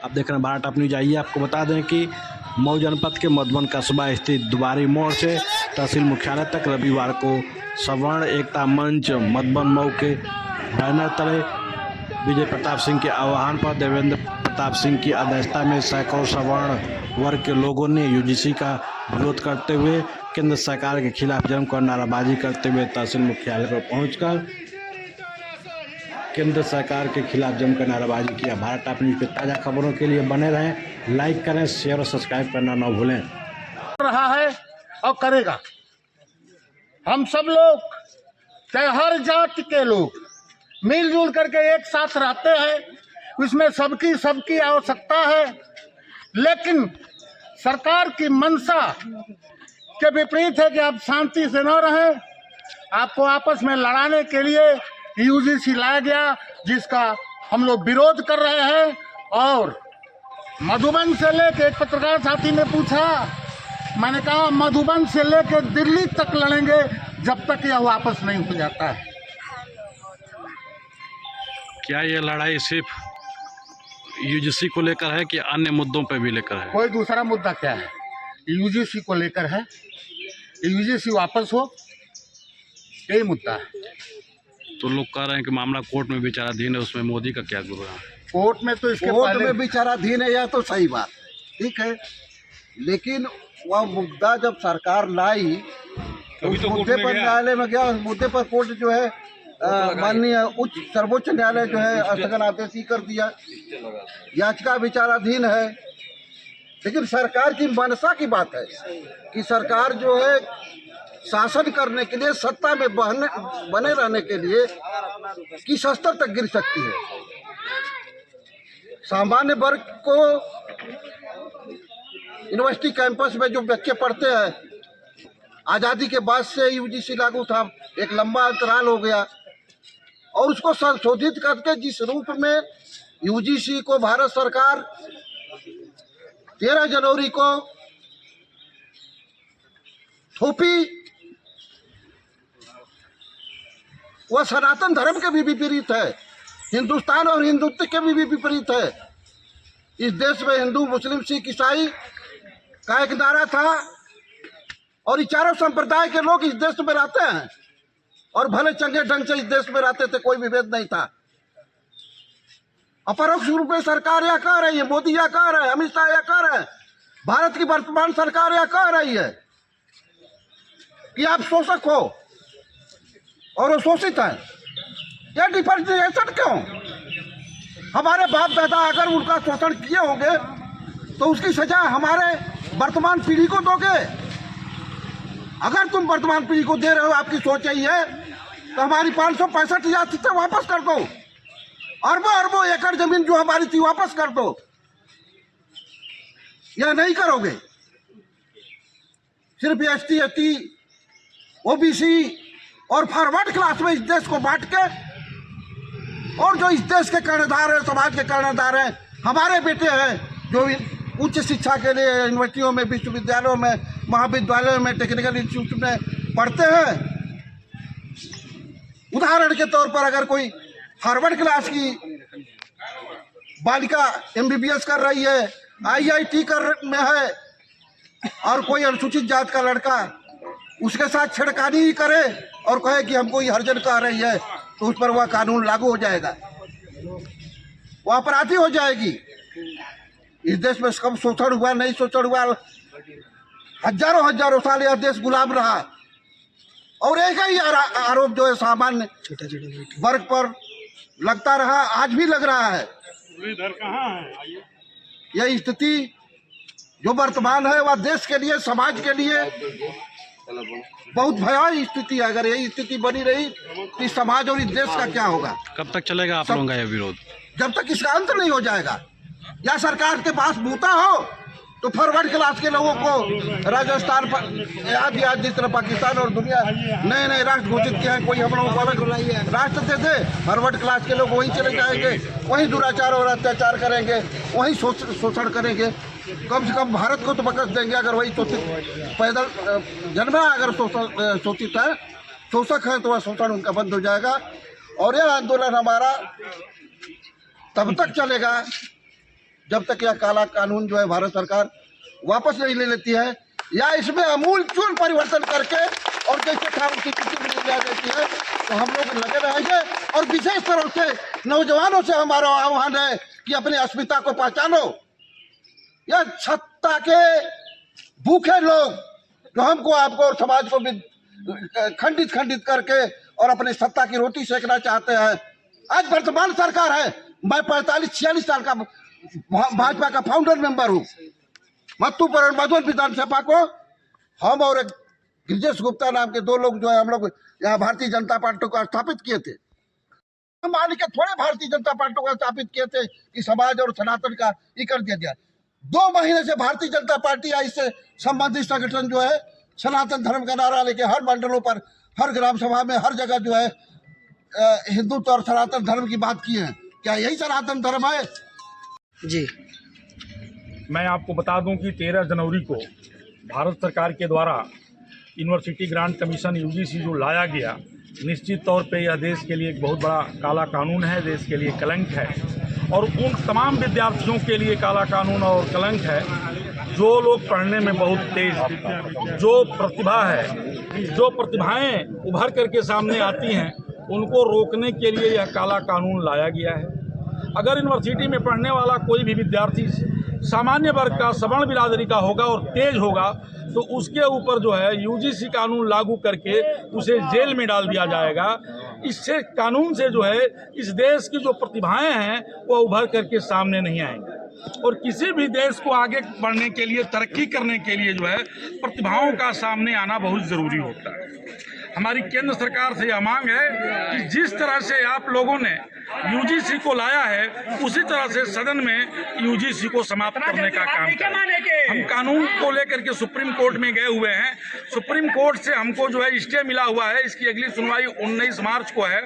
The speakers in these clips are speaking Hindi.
आप देख रहे हैं भारत टॉप न्यूज। आइए आपको बता दें कि मऊ जनपद के मधुबन कस्बा स्थित दुबारी मोड़ से तहसील मुख्यालय तक रविवार को सवर्ण एकता मंच मधुबन मऊ के बैनर तले विजय प्रताप सिंह के आह्वान पर देवेंद्र प्रताप सिंह की अध्यक्षता में सैकड़ों सवर्ण वर्ग के लोगों ने यूजीसी का विरोध करते हुए केंद्र सरकार के खिलाफ जमकर नाराबाजी करते हुए तहसील मुख्यालय पर पहुंचकर केंद्र सरकार के खिलाफ जमकर नाराबाजी किया। भारत टॉप न्यूज के ताज़ा खबरों के लिए बने रहें, लाइक करें, शेयर और सब्सक्राइब करना न भूलें। रहा है और करेगा। हम सब लोग चाहे हर जाति के लोग मिलजुल करके एक साथ रहते हैं, इसमें सबकी आवश्यकता है। लेकिन सरकार की मंशा के विपरीत है कि आप शांति से न रहें। आपको आपस में लड़ाने के लिए यूजीसी लाया गया, जिसका हम लोग विरोध कर रहे हैं। और मधुबन से लेकर एक पत्रकार साथी ने पूछा, मैंने कहा मधुबन से लेकर दिल्ली तक लड़ेंगे जब तक यह वापस नहीं हो जाता है। क्या ये लड़ाई सिर्फ यूजीसी को लेकर है कि अन्य मुद्दों पर भी लेकर है? कोई दूसरा मुद्दा क्या है? यूजीसी को लेकर है, यूजीसी वापस हो, यही मुद्दा है। तो लोग कह रहे हैं कि मामला कोर्ट में विचाराधीन है, उसमें मोदी का क्या गुरु है? कोर्ट में तो इसके कोर्ट पहले में विचाराधीन है, यह तो सही बात ठीक है, लेकिन वह मुद्दा जब सरकार लाई तो उस मुद्दे पर न्यायालय में गया। उस मुद्दे पर कोर्ट जो है माननीय सर्वोच्च न्यायालय जो है स्थगन आदेश ही कर दिया। याचिका विचाराधीन है, लेकिन सरकार की मनसा की बात है कि सरकार जो है शासन करने के लिए, सत्ता में बने रहने के लिए किस स्तर तक गिर सकती है। सामान्य वर्ग को यूनिवर्सिटी कैंपस में जो बच्चे पढ़ते हैं, आज़ादी के बाद से यूजीसी लागू था, एक लंबा अंतराल हो गया, और उसको संशोधित करके जिस रूप में यूजीसी को भारत सरकार 13 जनवरी को थोपी, वह सनातन धर्म के भी विपरीत है, हिंदुस्तान और हिंदुत्व के भी विपरीत है। इस देश में हिंदू, मुस्लिम, सिख, ईसाई का एक नारा था, और ये चारों संप्रदाय के लोग इस देश में रहते हैं, और भले चंगे ढंग से इस देश में रहते थे, कोई विभेद नहीं था। अपरोक्ष रूप में सरकार यह कह रही है, मोदी यह कह रहे हैं, अमित शाह यह कह रहे हैं, भारत की वर्तमान सरकार यह कह रही है कि आप शोषक हो और वो शोषित है। यह डिफरेंशिएशन क्यों? हमारे बाप दादा अगर उनका शोषण किए होंगे तो उसकी सजा हमारे वर्तमान पीढ़ी को दोगे। अगर तुम वर्तमान पीढ़ी को दे रहे हो, आपकी सोच यही है, तो हमारी 565,000 सीटें वापस कर दो, अरबों अरबों एकड़ जमीन जो हमारी थी वापस कर दो। यह नहीं करोगे। सिर्फ एसटी, एसटी, ओबीसी और फॉरवर्ड क्लास में इस देश को बांट के, और जो इस देश के कर्णधार हैं, समाज के कर्णधार हैं, हमारे बेटे हैं जो उच्च शिक्षा के लिए यूनिवर्सिटियों में, विश्वविद्यालयों में, महाविद्यालयों में, टेक्निकल इंस्टीट्यूट में पढ़ते हैं। उदाहरण के तौर पर अगर कोई हार्वर्ड क्लास की बालिका एमबीबीएस कर रही है, आईआईटी में है, और कोई अनुसूचित जात का लड़का उसके साथ छेड़खानी ही करे और कहे कि हमको ये हर्जन कह रही है, तो उस पर वह कानून लागू हो जाएगा, वह अपराधी हो जाएगी। इस देश में कब शोषण हुआ, नहीं शोषण हुआ, हजारों साल यह देश गुलाम रहा, और एक ही आरोप जो है सामान्य वर्ग पर लगता रहा, आज भी लग रहा है। यह स्थिति जो वर्तमान है वह देश के लिए, समाज के लिए बहुत भयावह स्थिति है। अगर यही स्थिति बनी रही तो इस समाज और इस देश का क्या होगा? कब तक चलेगा आप लोगों का यह विरोध? जब तक इसका अंत नहीं हो जाएगा। या सरकार के पास बूता हो तो फॉरवर्ड क्लास के लोगों को राजस्थान पर आज जिस तरह पाकिस्तान और दुनिया नए नए राष्ट्र घोषित किए हैं, कोई हम लोगों को अलग राष्ट्र दे दे, फॉरवर्ड क्लास के लोग वहीं चले जाएंगे, वहीं दुराचार और अत्याचार करेंगे, वहीं शोषण करेंगे। कम से कम भारत को तो बकस देंगे अगर वही शोषित पैदल जन्मा, अगर शोषित है, शोषक है, तो वह शोषण उनका बंद हो जाएगा। और यह आंदोलन हमारा तब तक चलेगा जब तक यह काला कानून जो है भारत सरकार वापस नहीं ले लेती है या इसमें आमूल-चूल परिवर्तन करके और जैसे था उसी किसी में ले देती है, तो हम लोग लगे रहेंगे। और विशेष तरह से नौजवानों से हमारा आह्वान है कि अपनी अस्मिता को पहचानो। यह सत्ता के भूखे लोग जो हमको आपको और समाज को भी खंडित करके और अपनी सत्ता की रोटी सेकना चाहते हैं। आज वर्तमान सरकार है, मैं 45-46 साल का भाजपा का फाउंडर मेंबर हूँ। मत्तूपुर और मधुबन विधानसभा को हम और एक गिरिजेश गुप्ता नाम के 2 लोग जो है हम लोग यहाँ भारतीय जनता पार्टी को स्थापित किए थे। हम मान के थोड़े भारतीय जनता पार्टी को स्थापित किए थे कि समाज और सनातन का ये कर दिया जाए। 2 महीने से भारतीय जनता पार्टी या इससे संबंधित संगठन जो है सनातन धर्म का नारा लेके हर मंडलों पर, हर ग्राम सभा में, हर जगह जो है हिंदुत्व और सनातन धर्म की बात की है। क्या यही सनातन धर्म है? जी, मैं आपको बता दूं कि 13 जनवरी को भारत सरकार के द्वारा यूनिवर्सिटी ग्रांट कमीशन यूजीसी जो लाया गया, निश्चित तौर पे यह देश के लिए एक बहुत बड़ा काला कानून है, देश के लिए कलंक है और उन तमाम विद्यार्थियों के लिए काला कानून और कलंक है जो लोग पढ़ने में बहुत तेज, जो प्रतिभा है, जो प्रतिभाएं उभर करके सामने आती हैं, उनको रोकने के लिए यह काला कानून लाया गया है। अगर यूनिवर्सिटी में पढ़ने वाला कोई भी विद्यार्थी सामान्य वर्ग का, सवर्ण बिरादरी का होगा और तेज होगा तो उसके ऊपर जो है यूजीसी कानून लागू करके उसे जेल में डाल दिया जाएगा। इससे कानून से जो है इस देश की जो प्रतिभाएं हैं वो उभर करके सामने नहीं आएंगी और किसी भी देश को आगे बढ़ने के लिए, तरक्की करने के लिए जो है प्रतिभाओं का सामने आना बहुत ज़रूरी होता है। हमारी केंद्र सरकार से यह मांग है कि जिस तरह से आप लोगों ने यूजीसी को लाया है उसी तरह से सदन में यूजीसी को समाप्त करने का काम करें। हम कानून को लेकर के सुप्रीम कोर्ट में गए हुए हैं। सुप्रीम कोर्ट से हमको जो है स्टे मिला हुआ है, इसकी अगली सुनवाई 19 मार्च को है।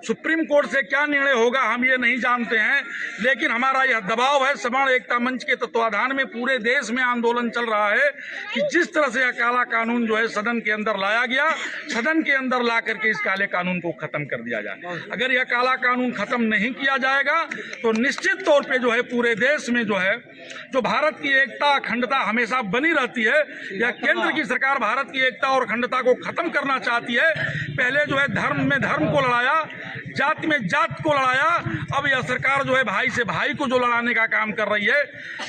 सुप्रीम कोर्ट से क्या निर्णय होगा हम ये नहीं जानते हैं, लेकिन हमारा यह दबाव है। सवर्ण एकता मंच के तत्वाधान में पूरे देश में आंदोलन चल रहा है कि जिस तरह से यह काला कानून जो है सदन के अंदर लाया गया, सदन के अंदर ला करके इस काले कानून को खत्म कर दिया जाए। अगर यह काला कानून खत्म नहीं किया जाएगा तो निश्चित तौर पर जो है पूरे देश में जो है जो भारत की एकता अखंडता हमेशा बनी रहती है, या केंद्र की सरकार भारत की एकता और अखंडता को खत्म करना चाहती है। पहले जो है धर्म में धर्म को लड़ाया, जात में जात को लड़ाया, अब यह सरकार जो है भाई से भाई को जो लड़ाने का काम कर रही है।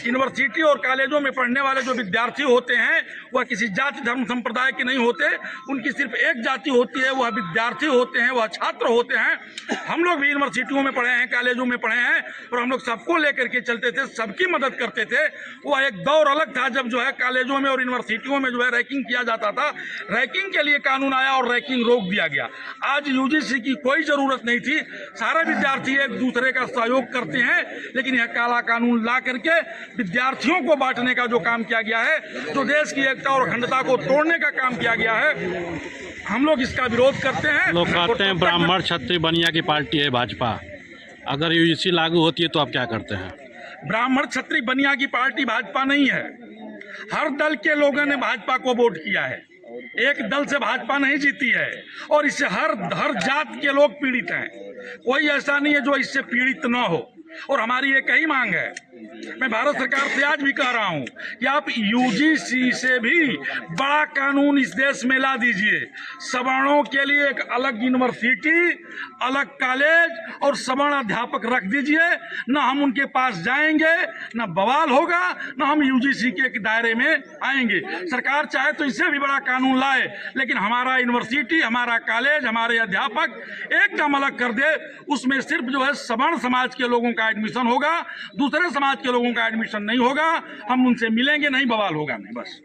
यूनिवर्सिटी और कॉलेजों में पढ़ने वाले जो विद्यार्थी होते हैं वह किसी जाति धर्म संप्रदाय के नहीं होते, उनकी सिर्फ एक जाति होती है, वह विद्यार्थी होते हैं, वह छात्र होते हैं। हम लोग भी यूनिवर्सिटियों में पढ़े हैं, कॉलेजों में पढ़े हैं और हम लोग सबको लेकर के चलते थे, सबकी मदद करते थे। वह एक दौर अलग था जब जो है कॉलेजों में और यूनिवर्सिटियों में जो है रैंकिंग किया जाता था। रैंकिंग के लिए कानून आया और रैंकिंग रोक दिया गया। आज यूजीसी की कोई जरूरत नहीं थी, सारे विद्यार्थी एक दूसरे का सहयोग करते हैं, लेकिन यह काला कानून ला करके विद्यार्थियों को बांटने का जो काम किया गया है, जो देश की एकता और अखंडता को तोड़ने का काम किया गया है, हम लोग इसका विरोध करते हैं। लोग कहते हैं ब्राह्मण क्षत्रिय बनिया की पार्टी है भाजपा, अगर यूजीसी लागू होती है तो आप क्या करते हैं? ब्राह्मण क्षत्रिय बनिया की पार्टी भाजपा नहीं है। हर दल के लोगों ने भाजपा को वोट किया है, एक दल से भाजपा नहीं जीती है और इससे हर जात के लोग पीड़ित हैं। कोई ऐसा नहीं है जो इससे पीड़ित न हो और हमारी एक ही मांग है। मैं भारत सरकार से आज भी कह रहा हूं कि आप यूजीसी से भी बड़ा कानून इस देश में ला दीजिए। सवर्णों के लिए एक अलग यूनिवर्सिटी, अलग कॉलेज और सवर्ण अध्यापक रख दीजिए। न हम उनके पास जाएंगे, न बवाल होगा, न हम यूजीसी के दायरे में आएंगे। सरकार चाहे तो इससे भी बड़ा कानून लाए, लेकिन हमारा यूनिवर्सिटी, हमारा कॉलेज, हमारे अध्यापक एकदम अलग कर दे। उसमें सिर्फ जो है सवर्ण समाज के लोगों का एडमिशन होगा, दूसरे समाज के लोगों का एडमिशन नहीं होगा। हम उनसे मिलेंगे नहीं, बवाल होगा नहीं, बस।